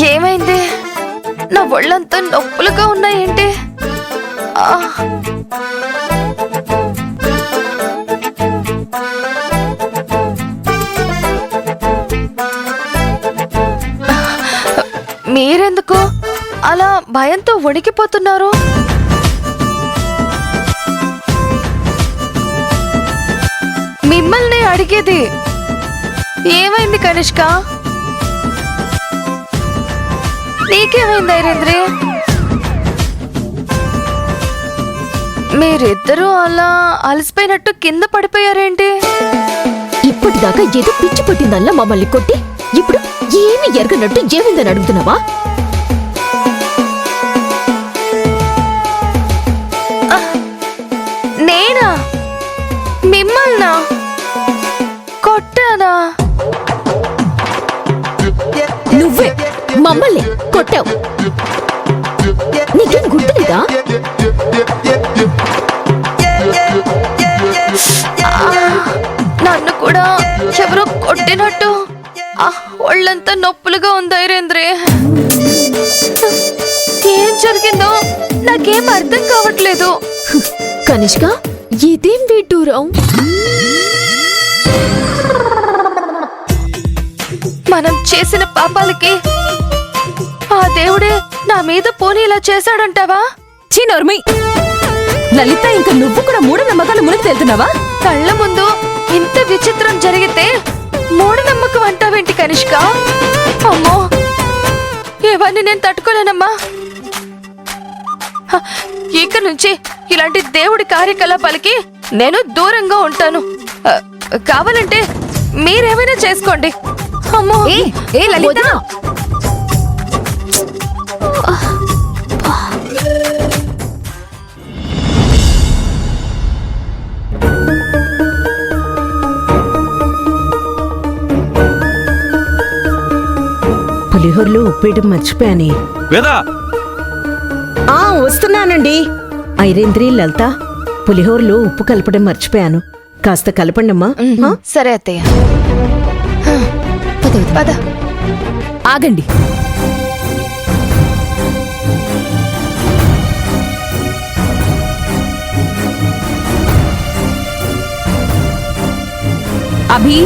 ఏమైంది? నా ఒళ్ళంతా నొప్పులుగా ఉన్నాయేంటి? మీరెందుకు అలా భయంతో వణికిపోతున్నారు? మిమ్మల్ని అడిగేది. ఏమైంది కనిష్క? నీకేమైంది ఐరేంద్రి? మీరిద్దరూ అలా అలసిపోయినట్టు కింద పడిపోయారేంటి? ఇప్పటిదాకా ఏదో పిచ్చి పట్టిందల్లా మమ్మల్ని కొట్టి ఇప్పుడు ఏమి ఎరగనట్టు ఏమైందని అడుగుతున్నావా? నేనా? మిమ్మల్నా కొట్టానా? నువ్వే మమ్మల్ని కొట్టావు. నీకేం గుర్తులేదా? నన్ను కూడా ఎవరో కొట్టినట్టు ఒళ్ళంతా నొప్పులుగా ఉంది ఐరేంద్రి. ఏం జరిగిందో నాకేం అర్థం కావట్లేదు. కనిష్క, ఇదేం విడ్డూరం? మనం చేసిన పాపాలకి ఆ దేవుడే నా మీద పోనీ ఇలా చేశాడంటావా? చీనోర్మి లలిత, ఇంకా నువ్వు కూడా మూఢనమ్మకాలు మునిగి తేలుతున్నావా? కళ్ళ ముందు ఇంత విచిత్రం జరిగితే మూఢనమ్మకం అంటావేంటి కనిష్క? అమ్మో, ఇవన్నీ నేను తట్టుకోలేనమ్మా. ఇక నుంచి ఇలాంటి దేవుడి కార్యకలాపాలకి నేను దూరంగా ఉంటాను. కావాలంటే మీరేమైనా చేసుకోండి. అమ్మో, ఏ లలిత, పులిహోరలో ఉప్పేయడం మర్చిపోయాని. వస్తున్నానండి. ఐరేంద్రి, లలిత, పులిహోరలో ఉప్పు కలపడం మర్చిపోయాను. కాస్త కలపండమ్మా. సరే అత్తయ్య. పద. ఆగండి. అభి,